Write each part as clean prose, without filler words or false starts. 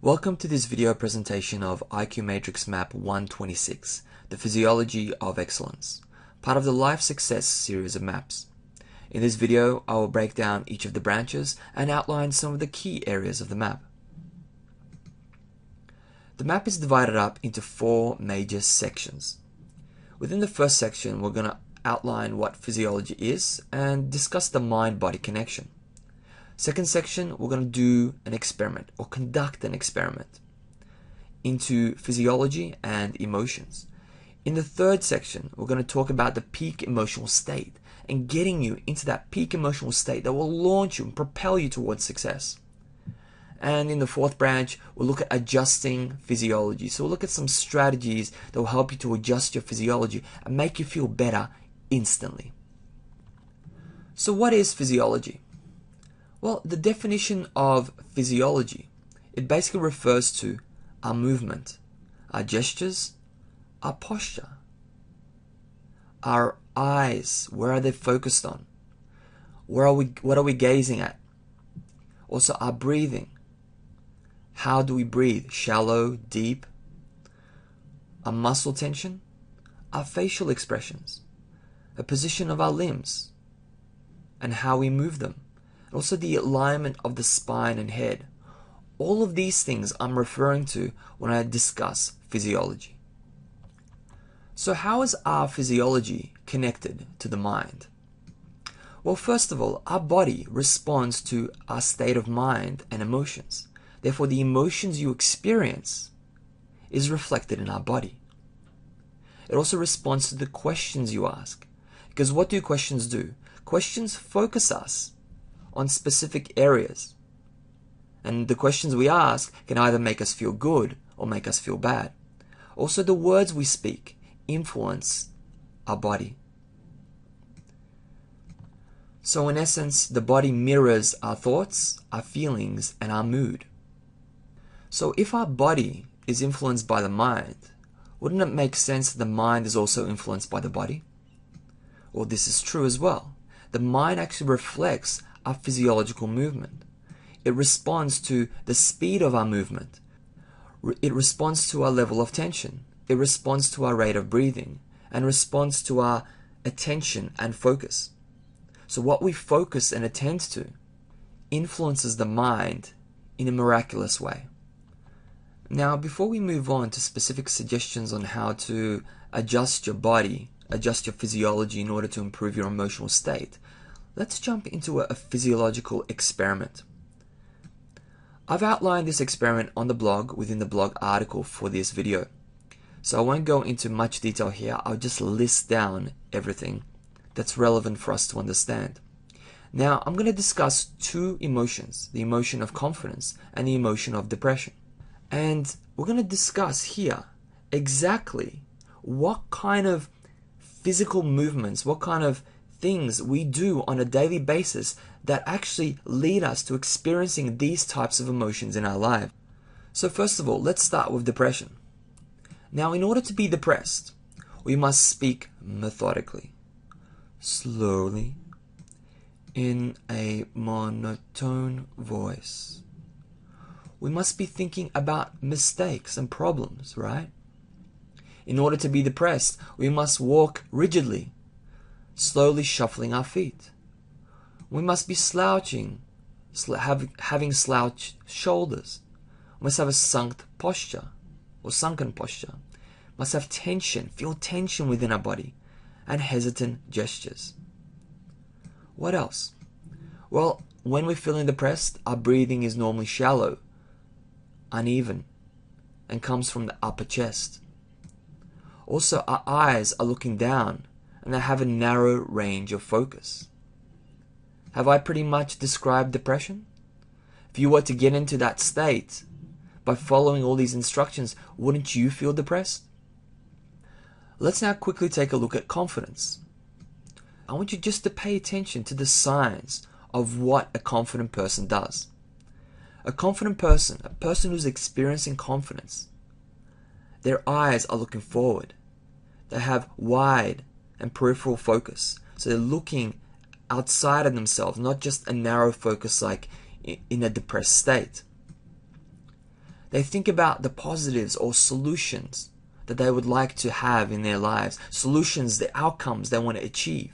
Welcome to this video presentation of IQ Matrix Map 126, the Physiology of Excellence, part of the Life Success series of maps. In this video, I will break down each of the branches and outline some of the key areas of the map. The map is divided up into four major sections. Within the first section, we're going to outline what physiology is and discuss the mind-body connection. Second section, we're going to do an experiment or conduct an experiment into physiology and emotions. In the third section, we're going to talk about the peak emotional state and getting you into that peak emotional state that will launch you and propel you towards success. And in the fourth branch, we'll look at adjusting physiology. So we'll look at some strategies that will help you to adjust your physiology and make you feel better instantly. So what is physiology? Well, the definition of physiology, it basically refers to our movement, our gestures, our posture, our eyes, where are they focused on? What are we gazing at? Also our breathing. How do we breathe? Shallow, deep? Our muscle tension, our facial expressions, the position of our limbs, and how we move them. Also the alignment of the spine and head. All of these things I'm referring to when I discuss physiology. So how is our physiology connected to the mind? Well, first of all, our body responds to our state of mind and emotions. Therefore, the emotions you experience is reflected in our body. It also responds to the questions you ask. Because what do questions do? Questions focus us on specific areas. And the questions we ask can either make us feel good or make us feel bad. Also, the words we speak influence our body. So in essence, the body mirrors our thoughts, our feelings, and our mood. So if our body is influenced by the mind, wouldn't it make sense that the mind is also influenced by the body? Well, this is true as well. The mind actually reflects our physiological movement. It responds to the speed of our movement. It responds to our level of tension. It responds to our rate of breathing and responds to our attention and focus. So what we focus and attend to influences the mind in a miraculous way. Now, before we move on to specific suggestions on how to adjust your body, adjust your physiology in order to improve your emotional state, let's jump into a physiological experiment. I've outlined this experiment on the blog within the blog article for this video. So I won't go into much detail here. I'll just list down everything that's relevant for us to understand. Now, I'm going to discuss two emotions, the emotion of confidence and the emotion of depression. And we're going to discuss here exactly what kind of physical movements, what kind of things we do on a daily basis that actually lead us to experiencing these types of emotions in our life. So first of all, let's start with depression. Now, in order to be depressed, we must speak methodically, slowly, in a monotone voice. We must be thinking about mistakes and problems, right? In order to be depressed, we must walk rigidly, slowly shuffling our feet. We must be slouching, having slouched shoulders. We must have a sunken posture. Must have tension, feel tension within our body, and hesitant gestures. What else? Well, when we're feeling depressed, our breathing is normally shallow, uneven, and comes from the upper chest. Also, our eyes are looking down and they have a narrow range of focus. Have I pretty much described depression? If you were to get into that state by following all these instructions, wouldn't you feel depressed? Let's now quickly take a look at confidence. I want you just to pay attention to the signs of what a confident person does. A confident person, a person who's experiencing confidence, their eyes are looking forward. They have wide and peripheral focus. So they're looking outside of themselves, not just a narrow focus like in a depressed state. They think about the positives or solutions that they would like to have in their lives, solutions, the outcomes they want to achieve.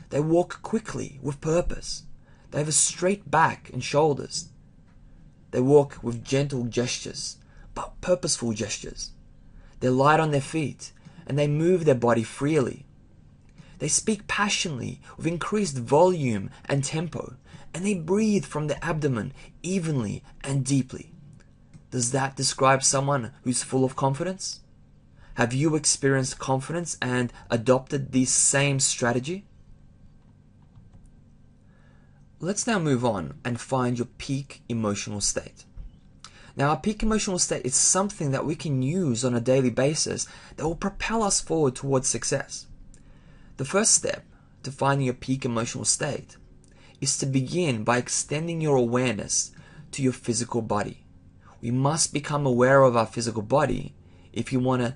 They walk quickly with purpose. They have a straight back and shoulders. They walk with gentle gestures, but purposeful gestures. They're light on their feet, and they move their body freely. They speak passionately with increased volume and tempo, and they breathe from the abdomen evenly and deeply. Does that describe someone who's full of confidence? Have you experienced confidence and adopted this same strategy? Let's now move on and find your peak emotional state. Now, our peak emotional state is something that we can use on a daily basis that will propel us forward towards success. The first step to finding your peak emotional state is to begin by extending your awareness to your physical body. We must become aware of our physical body if you want to,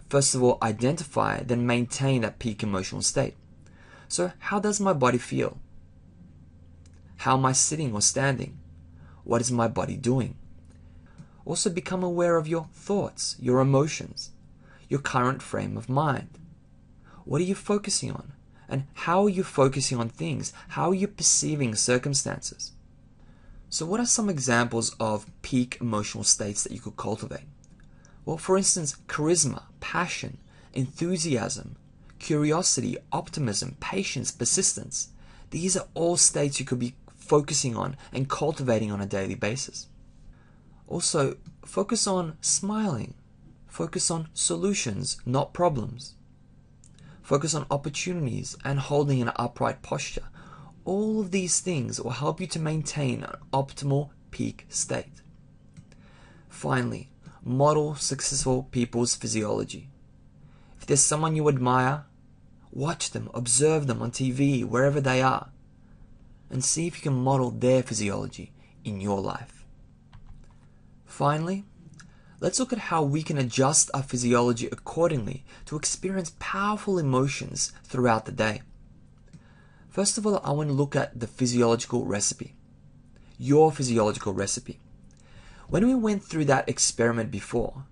first of all, identify, then maintain that peak emotional state. So, how does my body feel? How am I sitting or standing? What is my body doing? Also become aware of your thoughts, your emotions, your current frame of mind. What are you focusing on? And how are you focusing on things? How are you perceiving circumstances? So what are some examples of peak emotional states that you could cultivate? Well, for instance, charisma, passion, enthusiasm, curiosity, optimism, patience, persistence. These are all states you could be focusing on and cultivating on a daily basis. Also, focus on smiling. Focus on solutions, not problems. Focus on opportunities and holding an upright posture. All of these things will help you to maintain an optimal peak state. Finally, model successful people's physiology. If there's someone you admire, watch them, observe them on TV, wherever they are, and see if you can model their physiology in your life. Finally, let's look at how we can adjust our physiology accordingly to experience powerful emotions throughout the day. First of all, I want to look at the physiological recipe. Your physiological recipe. When we went through that experiment before,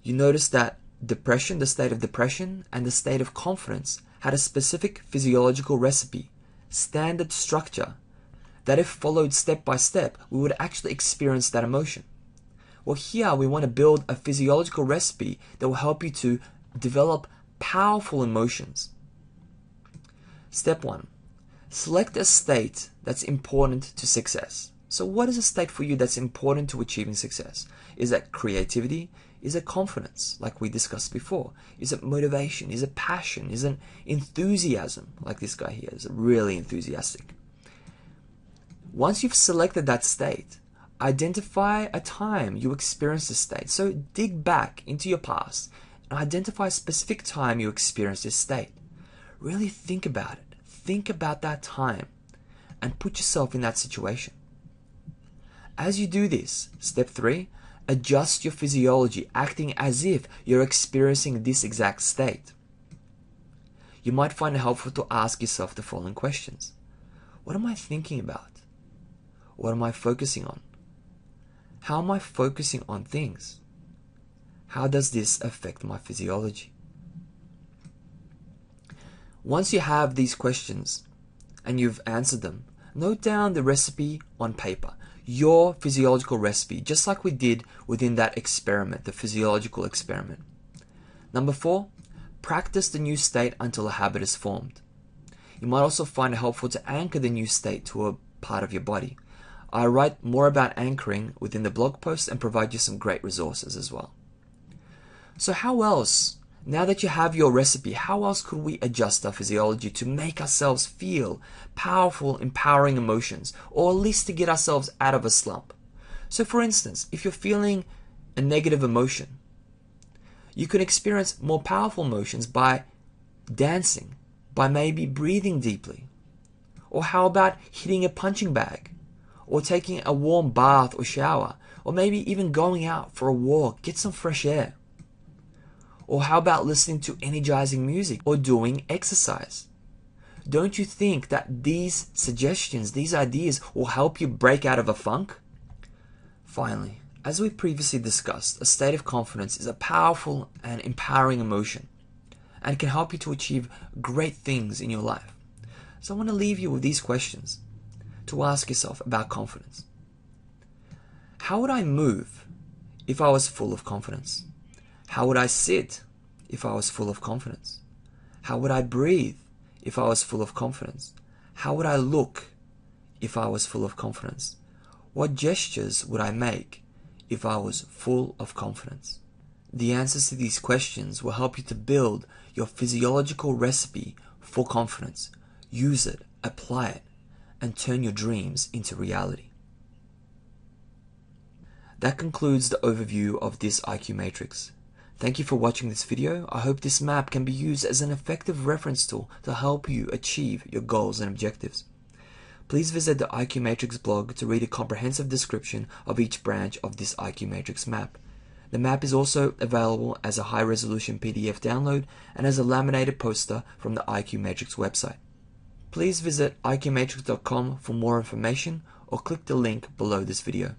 you noticed that depression, the state of depression, and the state of confidence had a specific physiological recipe, standard structure, that if followed step by step, we would actually experience that emotion. Well, here we want to build a physiological recipe that will help you to develop powerful emotions. Step 1. Select a state that's important to success. So what is a state for you that's important to achieving success? Is that creativity? Is it confidence, like we discussed before? Is it motivation? Is it passion? Is it enthusiasm, like this guy here is really enthusiastic? Once you've selected that state, identify a time you experienced this state. So dig back into your past and identify a specific time you experienced this state. Really think about it. Think about that time and put yourself in that situation. As you do this, step 3, adjust your physiology, acting as if you're experiencing this exact state. You might find it helpful to ask yourself the following questions. What am I thinking about? What am I focusing on? How am I focusing on things? How does this affect my physiology? Once you have these questions and you've answered them, note down the recipe on paper, your physiological recipe, just like we did within that experiment, the physiological experiment. Number 4, practice the new state until a habit is formed. You might also find it helpful to anchor the new state to a part of your body. I write more about anchoring within the blog post and provide you some great resources as well. So how else, now that you have your recipe, how else could we adjust our physiology to make ourselves feel powerful, empowering emotions, or at least to get ourselves out of a slump? So for instance, if you're feeling a negative emotion, you can experience more powerful emotions by dancing, by maybe breathing deeply. Or how about hitting a punching bag? Or taking a warm bath or shower, or maybe even going out for a walk, get some fresh air. Or how about listening to energizing music or doing exercise? Don't you think that these suggestions, these ideas will help you break out of a funk? Finally, as we previously discussed, a state of confidence is a powerful and empowering emotion and can help you to achieve great things in your life. So I want to leave you with these questions to ask yourself about confidence. How would I move if I was full of confidence? How would I sit if I was full of confidence? How would I breathe if I was full of confidence? How would I look if I was full of confidence? What gestures would I make if I was full of confidence? The answers to these questions will help you to build your physiological recipe for confidence. Use it, apply it, and turn your dreams into reality. That concludes the overview of this IQ matrix. Thank you for watching this video. I hope this map can be used as an effective reference tool to help you achieve your goals and objectives. Please visit the IQ Matrix blog to read a comprehensive description of each branch of this IQ Matrix map. The map is also available as a high-resolution PDF download and as a laminated poster from the IQ Matrix website. Please visit iqmatrix.com for more information or click the link below this video.